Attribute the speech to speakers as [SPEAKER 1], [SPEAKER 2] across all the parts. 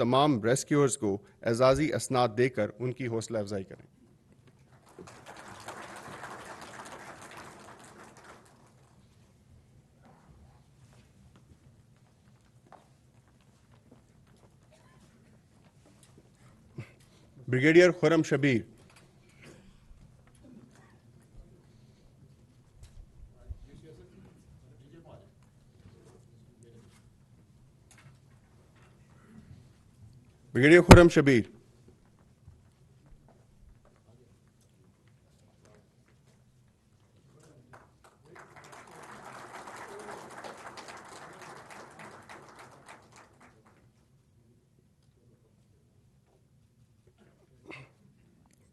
[SPEAKER 1] तमाम रेस्क्यूअर्स को एजाजी असनाद देकर उनकी हौसला अफजाई करें। Brigadier Khurram Shabbir, brigadier Khurram Shabbir,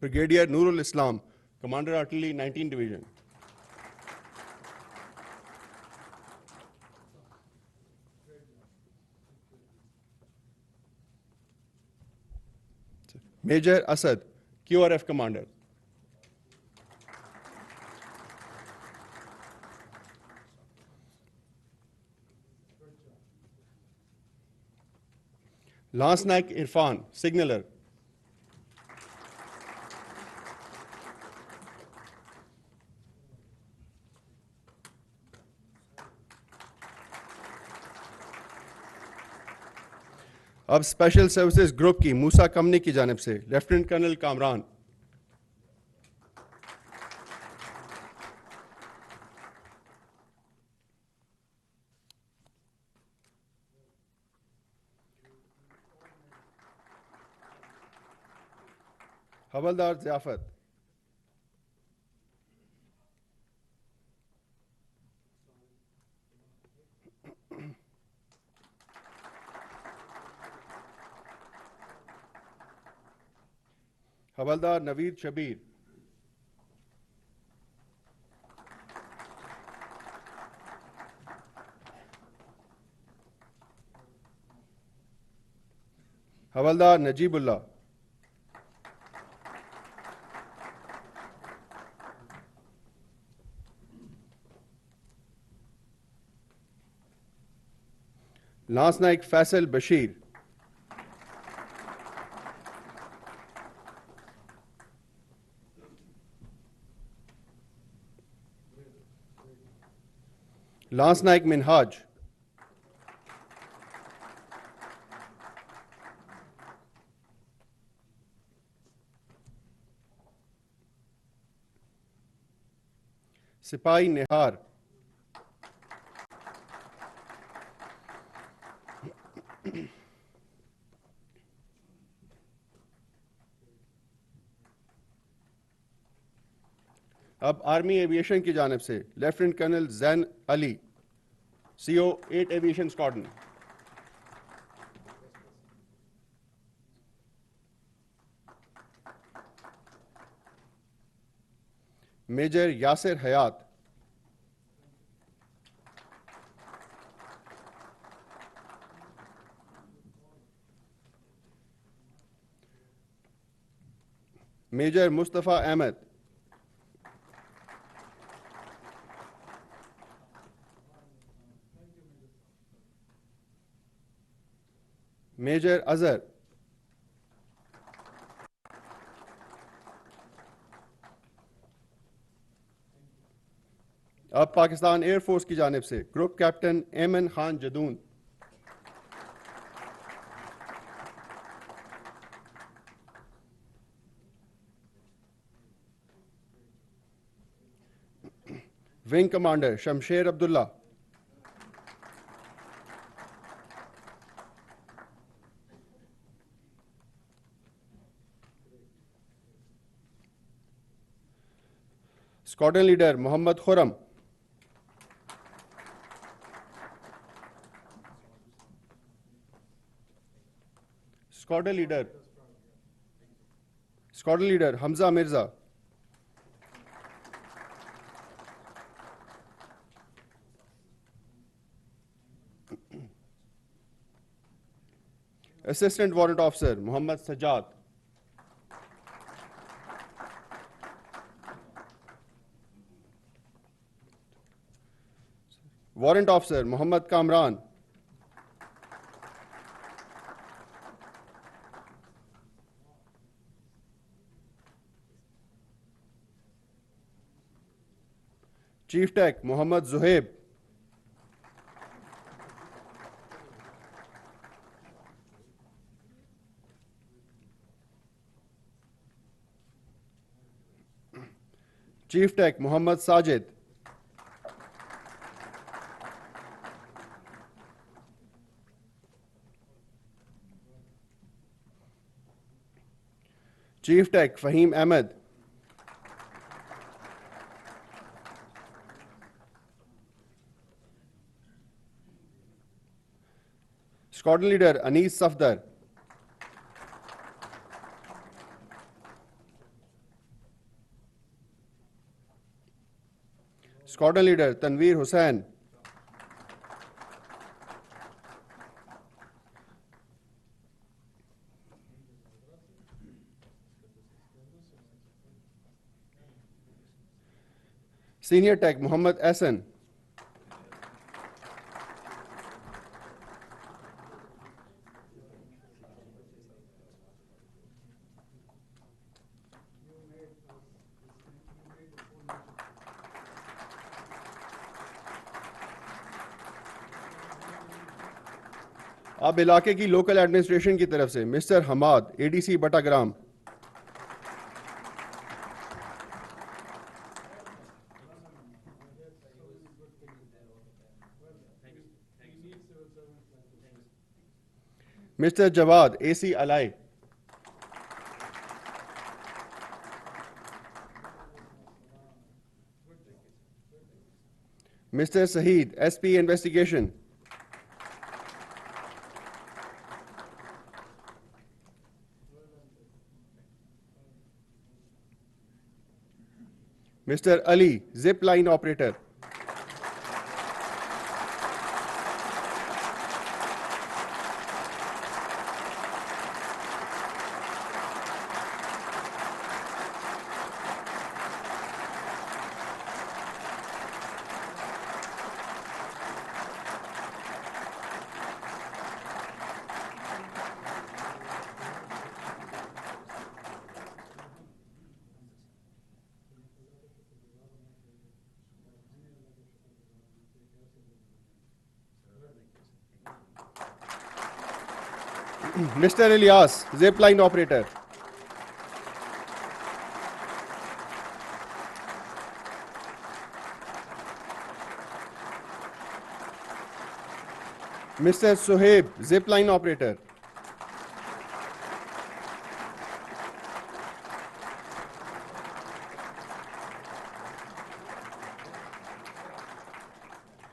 [SPEAKER 1] brigadier Nurul Islam, commander artillery 19 division, major Asad, QRF commander, lance naik Irfan, signaller, अब स्पेशल सर्विसेज ग्रुप की मूसा कंपनी की जानिब से lieutenant colonel Kamran, havildar Ziafat, havildar Naveed Shabbir, havildar Najibullah, lance naik Faisal Bashir, lance naik Minhaj, सिपाही निहार, अब आर्मी एविएशन की जानिब से lieutenant colonel Zain Ali, CO 8 aviation squadron, major Yasir Hayat, major Mustafa Ahmed, major Azhar, अब पाकिस्तान एयरफोर्स की जानिब से group captain Aiman Khan Jadoon, wing commander Shamsher Abdullah, squadron leader Mohammad Khurram, squadron leader Hamza Mirza, assistant warrant officer Mohammad Sajad, warrant officer Mohammad Kamran, Chief Tech Mohammad Zuhaib. Chief Tech Mohammad Sajid. Chief Tech Fahim Ahmed. Squadron Leader Anis Safdar. Squadron Leader Tanveer Hussain. Senior Tech Muhammad Ahsan. अब इलाके की local administration की तरफ से mister Hammad ADC Battagram. Mr. Jawad AC Alai. Mr. Saheed SP Investigation. Mr. Ali Zip Line Operator. Mr. Ilyas Zip Line Operator. Mr. Suhaib Zip Line Operator.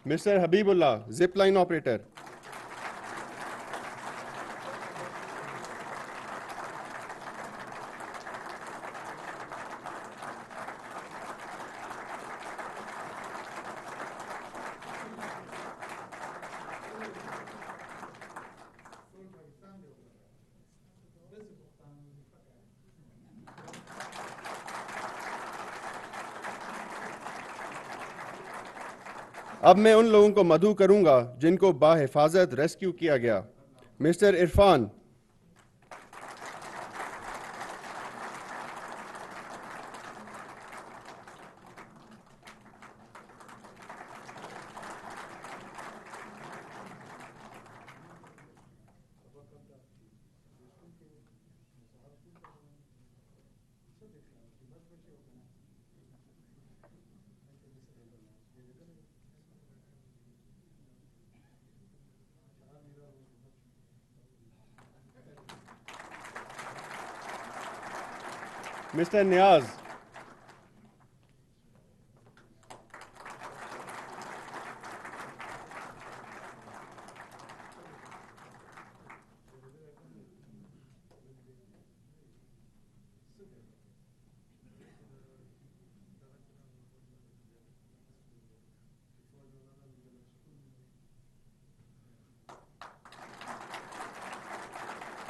[SPEAKER 1] Mr. Habibullah Zip Line Operator. अब मैं उन लोगों को मदऊ करूंगा जिनको बाहिफाजत रेस्क्यू किया गया. Mister Irfan. Mr. Niaz.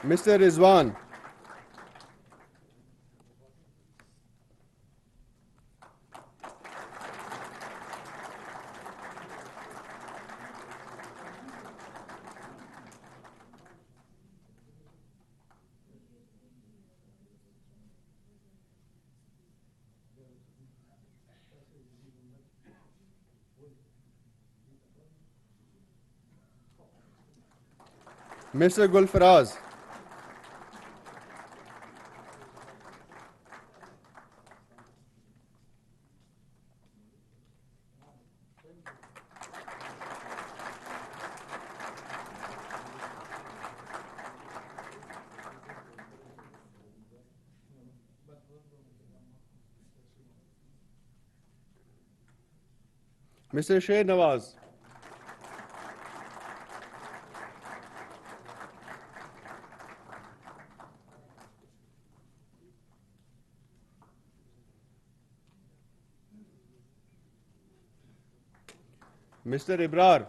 [SPEAKER 1] Mr. Rizwan. Mr. Gulfaraz. Mr. Sher Nawaz. Mr. Ibrar.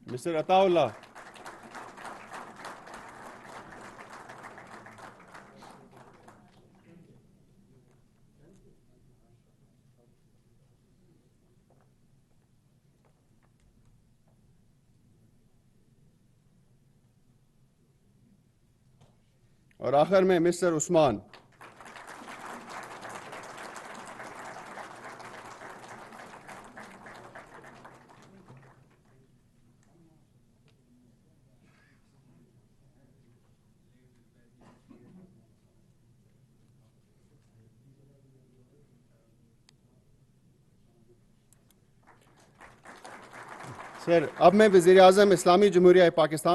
[SPEAKER 1] Mr. Ataullah. और आखिर में मिस्टर उस्मान. सर, अब मैं वज़ीर-ए-आज़म इस्लामी जमहूरिया पाकिस्तान